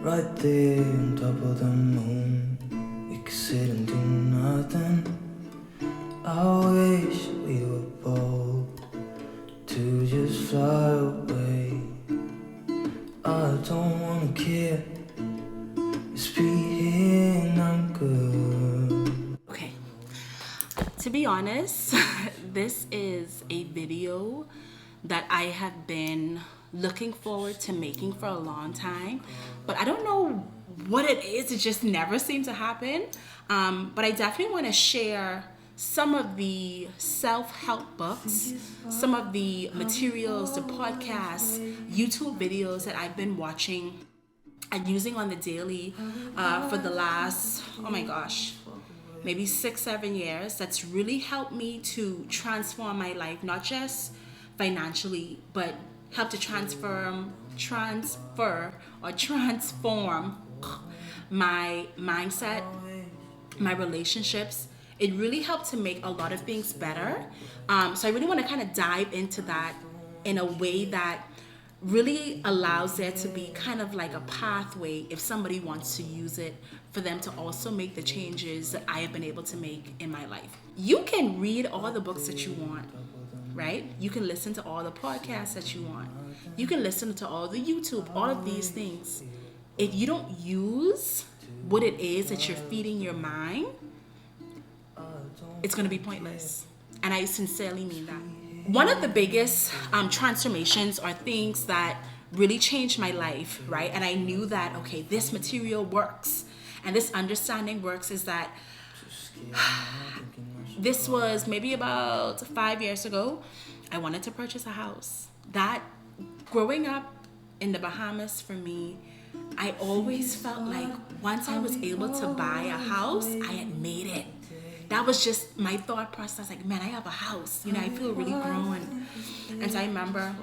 right there on top of the moon. We could sit and do nothing. I wish we were bold to just fly away. I don't wanna care. Just be here and I'm good. Okay, to be honest, this is a video that I have been looking forward to making for a long time, but I don't know what it is. It just never seemed to happen. But I definitely want to share some of the self-help books, some of the materials, the podcasts, YouTube videos that I've been watching and using on the daily for the last, oh my gosh, maybe 6-7 years. That's really helped me to transform my life, not just financially, but help to transform my mindset, my relationships. It really helped to make a lot of things better. So I really want to kind of dive into that in a way that really allows there to be kind of like a pathway if somebody wants to use it for them to also make the changes that I have been able to make in my life. You can read all the books that you want, right? You can listen to all the podcasts that you want. You can listen to all the YouTube, all of these things. If you don't use what it is that you're feeding your mind, it's going to be pointless. And I sincerely mean that. One of the biggest transformations are things that really changed my life, right? And I knew that, okay, this material works and this understanding works, is that this was maybe about 5 years ago. I wanted to purchase a house. That, growing up in the Bahamas for me, I always felt like once I was able to buy a house, I had made it. That was just my thought process. Like, man, I have a house. You know, I feel really grown. And so I remember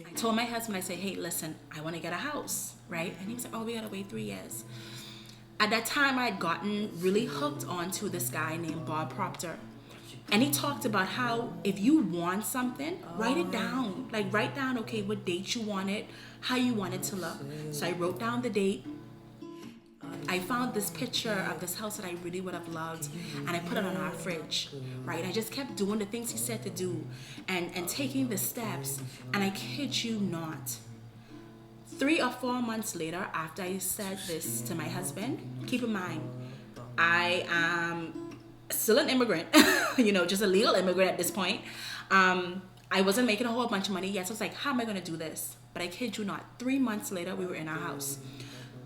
I told my husband, I said, hey, listen, I want to get a house, right? And he was like, oh, we got to wait 3 years. At that time, I had gotten really hooked onto this guy named Proctor. And he talked about how if you want something, write it down. Like, write down, okay, what date you want it, how you want it to look. So I wrote down the date. I found this picture of this house that I really would have loved, and I put it on our fridge, right? I just kept doing the things he said to do and taking the steps. And I kid you not, 3 or 4 months later, after I said this to my husband, keep in mind, I am still an immigrant, you know, just a legal immigrant at this point. I wasn't making a whole bunch of money yet, so I was like, how am I going to do this? But I kid you not, 3 months later, we were in our house.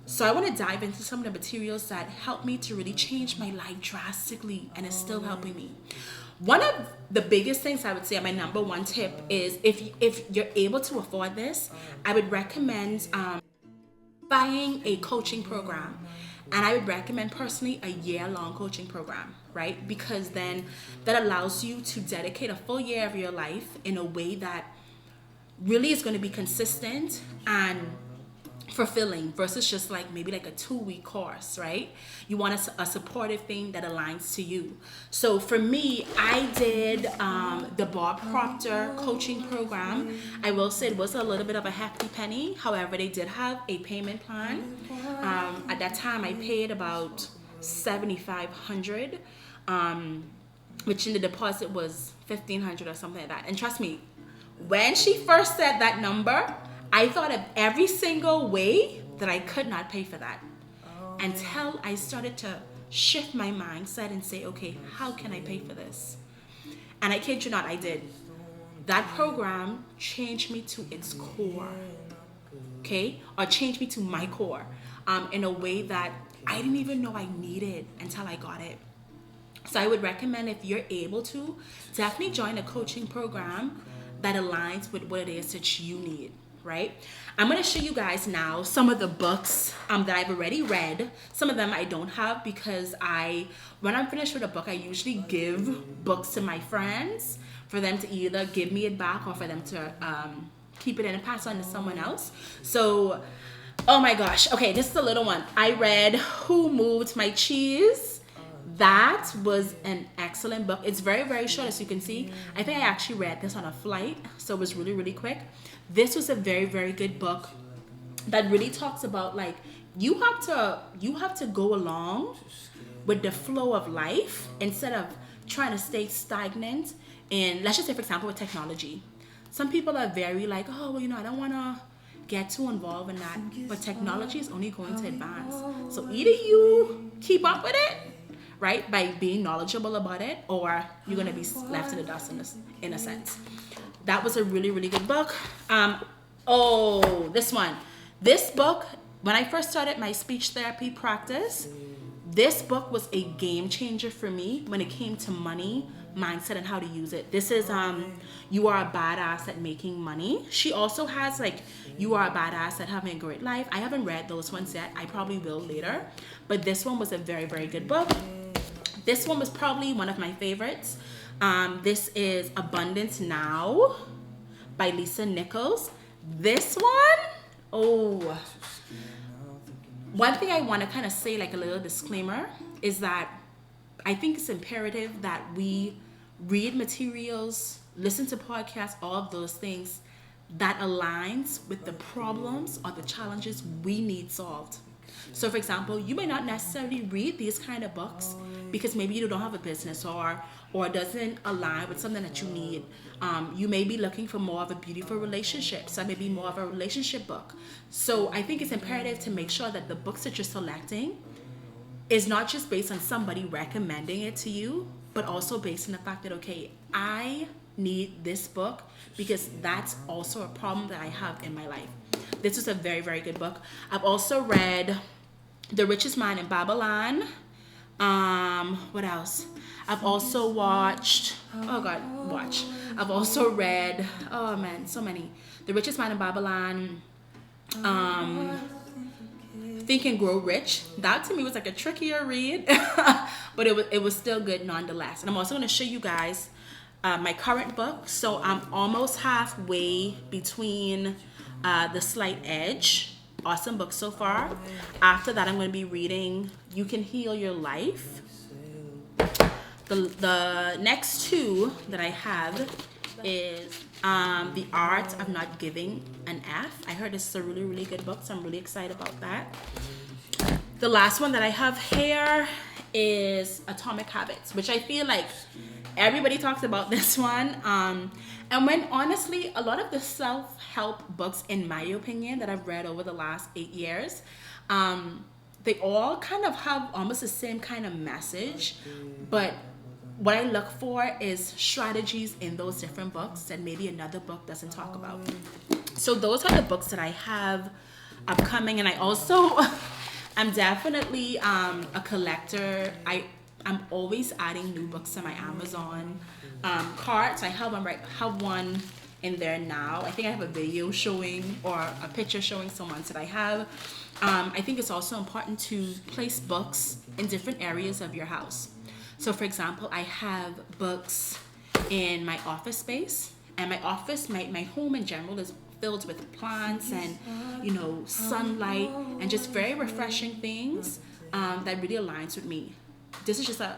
So I want to dive into some of the materials that helped me to really change my life drastically, and it's still helping me. One of the biggest things I would say, my number one tip, is if you're able to afford this, I would recommend buying a coaching program. And I would recommend personally a year-long coaching program, right? Because then that allows you to dedicate a full year of your life in a way that really is going to be consistent and fulfilling versus just like maybe like a 2-week course, right? You want a supportive thing that aligns to you. So for me, I did the Bob Proctor coaching program. I will say it was a little bit of a hefty penny. However, they did have a payment plan. At that time, I paid about $7,500, which in the deposit was $1,500 or something like that. And trust me, when she first said that number, I thought of every single way that I could not pay for that, until I started to shift my mindset and say, okay, how can I pay for this? And I kid you not, I did. That program changed me to its core, okay? Or changed me to my core in a way that I didn't even know I needed until I got it. So I would recommend, if you're able to, definitely join a coaching program that aligns with what it is that you need. Right? I'm going to show you guys now some of the books that I've already read. Some of them I don't have because when I'm finished with a book, I usually give books to my friends for them to either give me it back or for them to keep it and pass on to someone else. So, oh my gosh. Okay, this is a little one. I read Who Moved My Cheese? That was an excellent book. It's very, very short, as you can see. I think I actually read this on a flight, so it was really, really quick. This was a very, very good book. that really talks about like you have to go along with the flow of life instead of trying to stay stagnant. And let's just say, for example, with technology, some people are very like, oh, well, I don't want to get too involved in that, but technology is only going to advance. So either you keep up with it, right, by being knowledgeable about it, or you're going to be left in the dust in a sense. That was a really, really good book. This book, when I first started my speech therapy practice, this book was a game changer for me when it came to money, mindset, and how to use it. This is You Are a Badass at Making Money. She also has like You Are a Badass at Having a Great Life. I haven't read those ones yet. I probably will later. But this one was a very, very good book. This one was probably one of my favorites. This is Abundance Now by Lisa Nichols. This one, one thing I want to kind of say, like a little disclaimer, is that I think it's imperative that we read materials, listen to podcasts, all of those things that aligns with the problems or the challenges we need solved. So for example, you may not necessarily read these kind of books because maybe you don't have a business or doesn't align with something that you need. You may be looking for more of a beautiful relationship, so maybe more of a relationship book. So I think it's imperative to make sure that the books that you're selecting is not just based on somebody recommending it to you, but also based on the fact that, okay, I need this book because that's also a problem that I have in my life. This is a very, very good book. I've also read The Richest Man in Babylon. What else? I've also I've also read, oh man, so many. The Richest Man in Babylon, Think and Grow Rich. That to me was like a trickier read, but it was still good nonetheless. And I'm also going to show you guys my current book. So I'm almost halfway between The Slight Edge. Awesome book so far. After that, I'm going to be reading You Can Heal Your Life. The next two that I have is The Art of Not Giving an F. I heard this is a really, really good book, so I'm really excited about that. The last one that I have here is Atomic Habits, which I feel like everybody talks about this one. And when honestly, a lot of the self-help books, in my opinion, that I've read over the last 8 years, they all kind of have almost the same kind of message, but what I look for is strategies in those different books that maybe another book doesn't talk about. So those are the books that I have upcoming. And I also, I'm definitely a collector. I'm always adding new books to my Amazon cart. So I have one in there now. I think I have a video showing or a picture showing some ones that I have. I think it's also important to place books in different areas of your house. So for example, I have books in my office space, and my office, my home in general is filled with plants and, sunlight and just very refreshing things that really aligns with me. This is just a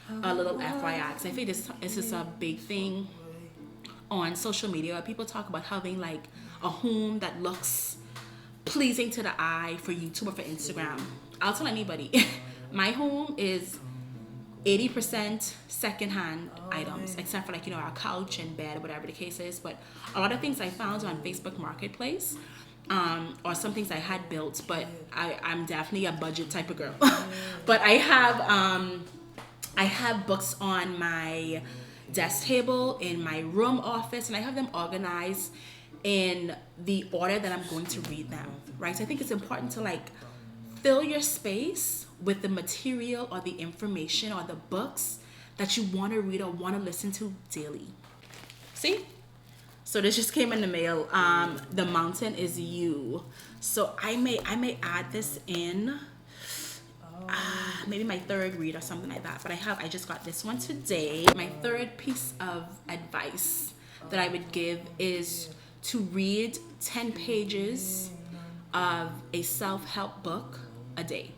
little FYI, because I think this is a big thing on social media where people talk about having like a home that looks pleasing to the eye for YouTube or for Instagram. I'll tell anybody, my home is 80% secondhand items, except for like, our couch and bed, whatever the case is. But a lot of things I found on Facebook Marketplace, or some things I had built, but I'm definitely a budget type of girl. But I have books on my desk table in my room office, and I have them organized in the order that I'm going to read them, right? So I think it's important to like fill your space with the material or the information or the books that you want to read or want to listen to daily. See? So this just came in the mail. The Mountain Is You. So I may add this in maybe my third read or something like that. But I just got this one today. My third piece of advice that I would give is to read 10 pages of a self-help book a day.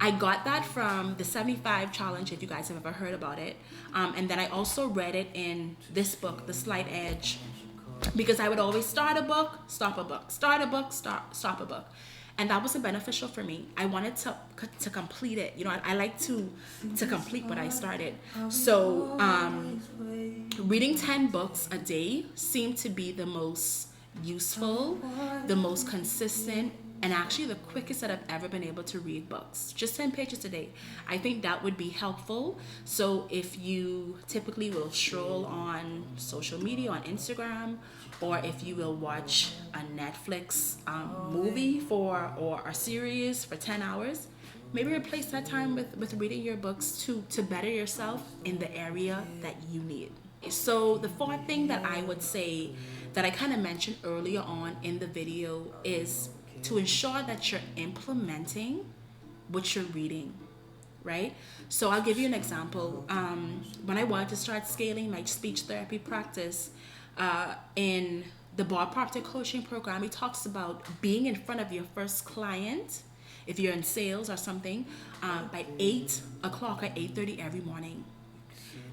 I got that from the 75 challenge, if you guys have ever heard about it. And then I also read it in this book, The Slight Edge, because I would always start a book, stop a book, start a book, stop a book. And that wasn't beneficial for me. I wanted to complete it. You know, I like to complete what I started. So reading 10 books a day seemed to be the most useful, the most consistent, and actually the quickest that I've ever been able to read books. Just 10 pages a day. I think that would be helpful. So if you typically will stroll on social media, on Instagram, or if you will watch a Netflix movie or a series for 10 hours, maybe replace that time with reading your books to better yourself in the area that you need. So the fourth thing that I would say that I kind of mentioned earlier on in the video is to ensure that you're implementing what you're reading, right? So I'll give you an example. When I wanted to start scaling my speech therapy practice, in the Proctor coaching program, he talks about being in front of your first client, if you're in sales or something, by 8 o'clock or 8:30 every morning.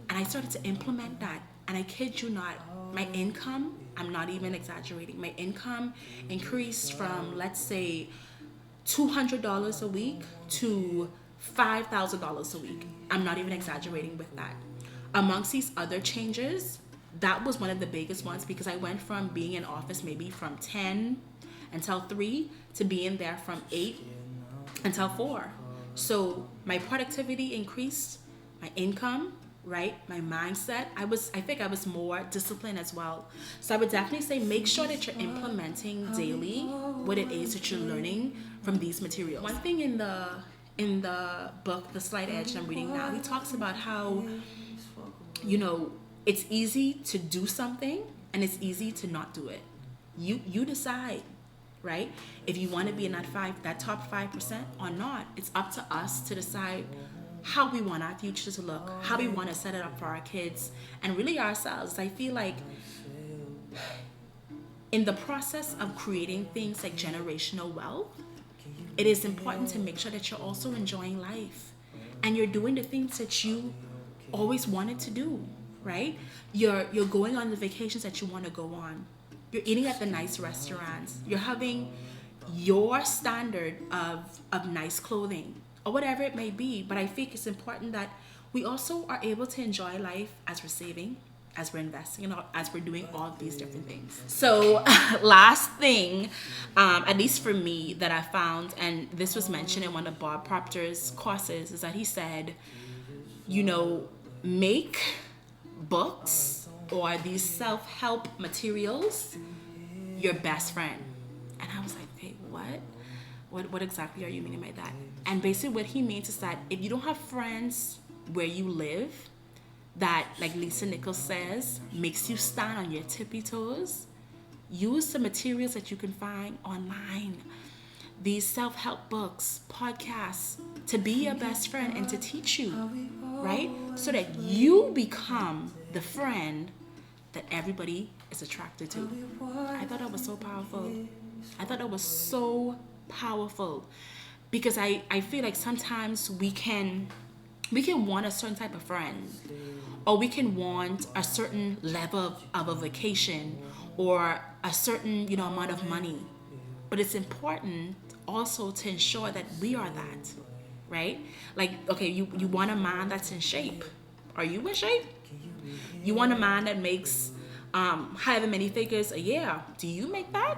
And I started to implement that. And I kid you not, my income, I'm not even exaggerating, my income increased from, let's say, $200 a week to $5,000 a week. I'm not even exaggerating with that. Amongst these other changes, that was one of the biggest ones, because I went from being in office maybe from 10 until 3 to being there from 8 until 4. So my productivity increased, my income, right? My mindset. I think I was more disciplined as well. So I would definitely say make sure that you're implementing daily what it is that you're learning from these materials. One thing in the book, The Slight Edge, I'm reading now, he talks about how, you know, it's easy to do something and it's easy to not do it. You decide, right? If you want to be in that top 5% or not. It's up to us to decide how we want our future to look, how we want to set it up for our kids, and really ourselves. I feel like in the process of creating things like generational wealth, it is important to make sure that you're also enjoying life and you're doing the things that you always wanted to do, right? You're going on the vacations that you want to go on. You're eating at the nice restaurants. You're having your standard of nice clothing, or whatever it may be. But I think it's important that we also are able to enjoy life as we're saving, as we're investing, and as we're doing all of these different things. So last thing, at least for me, that I found, and this was mentioned in one of Bob Proctor's courses, is that he said, you know, make books or these self-help materials your best friend. And I was like, hey, what exactly are you meaning by that? And basically what he means is that if you don't have friends where you live that, like Lisa Nichols says, makes you stand on your tippy toes, use the materials that you can find online. These self-help books, podcasts, to be your best friend and to teach you, right? So that you become the friend that everybody is attracted to. I thought that was so powerful. Because I feel like sometimes we can want a certain type of friend, or we can want a certain level of a vacation, or a certain, you know, amount of money. But it's important also to ensure that we are that, right? Like, okay, you want a man that's in shape. Are you in shape? You want a man that makes however many figures a year. Do you make that?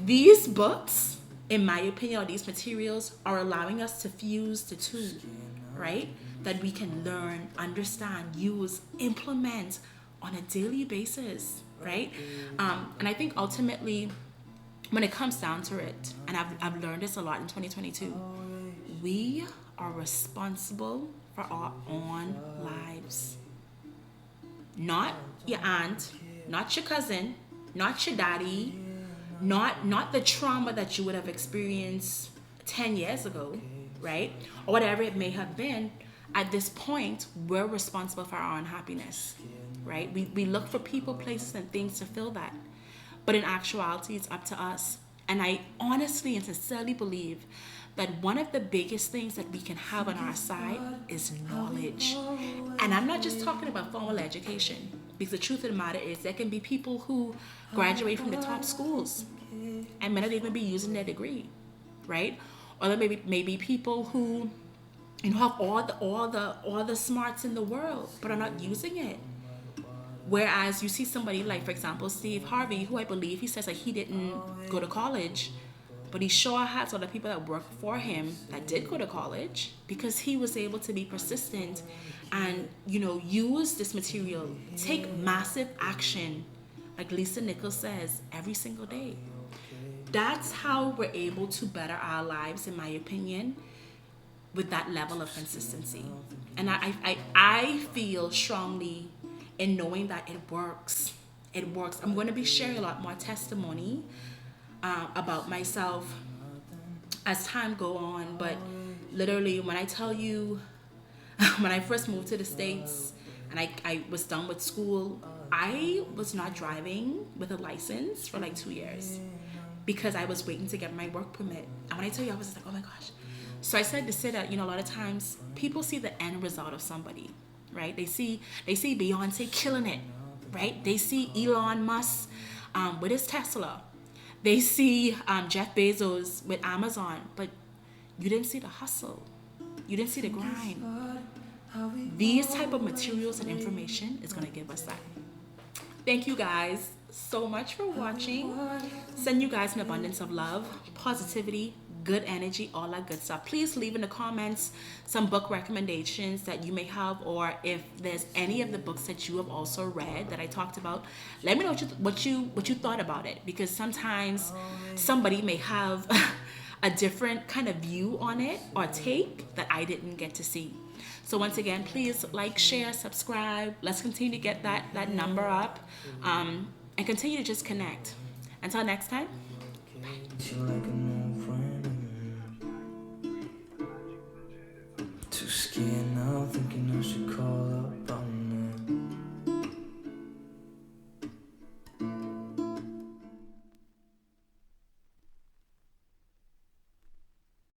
These books, in my opinion, or these materials are allowing us to fuse the two, right? That we can learn, understand, use, implement on a daily basis, right? And I think ultimately, when it comes down to it, and I've learned this a lot in 2022, we are responsible for our own lives. Not your aunt, not your cousin, not your daddy, not the trauma that you would have experienced 10 years ago, right? Or whatever it may have been. At this point, we're responsible for our own happiness, right? We look for people, places, and things to fill that. But in actuality, it's up to us. And I honestly and sincerely believe that one of the biggest things that we can have on our side is knowledge. And I'm not just talking about formal education, because the truth of the matter is there can be people who graduate from the top schools and may not even be using their degree, right? Or there maybe people who have all the smarts in the world but are not using it. Whereas you see somebody like, for example, Steve Harvey, who I believe he says that he didn't go to college, but he sure has other people that work for him that did go to college, because he was able to be persistent and, use this material, take massive action, like Lisa Nichols says, every single day. That's how we're able to better our lives, in my opinion, with that level of consistency. And I feel strongly in knowing that it works. It works. I'm going to be sharing a lot more testimony about myself as time go on. But literally, when I tell you, when I first moved to the States and I was done with school, I was not driving with a license for like 2 years because I was waiting to get my work permit. And when I tell you, I was just like, oh my gosh. So I said to say that, a lot of times people see the end result of somebody, right? They see Beyonce killing it, right? They see Elon Musk with his Tesla. They see Jeff Bezos with Amazon, but you didn't see the hustle. You didn't see the grind. These type of materials and information is going to give us that. Thank you guys so much for watching. Send you guys an abundance of love, positivity, good energy, all that good stuff. Please leave in the comments some book recommendations that you may have, or if there's any of the books that you have also read that I talked about, let me know what you thought about it, because sometimes somebody may have a different kind of view on it or take that I didn't get to see. So once again, please like, share, subscribe. Let's continue to get that number up, and continue to just connect. Until next time. Too scared now, thinking I should call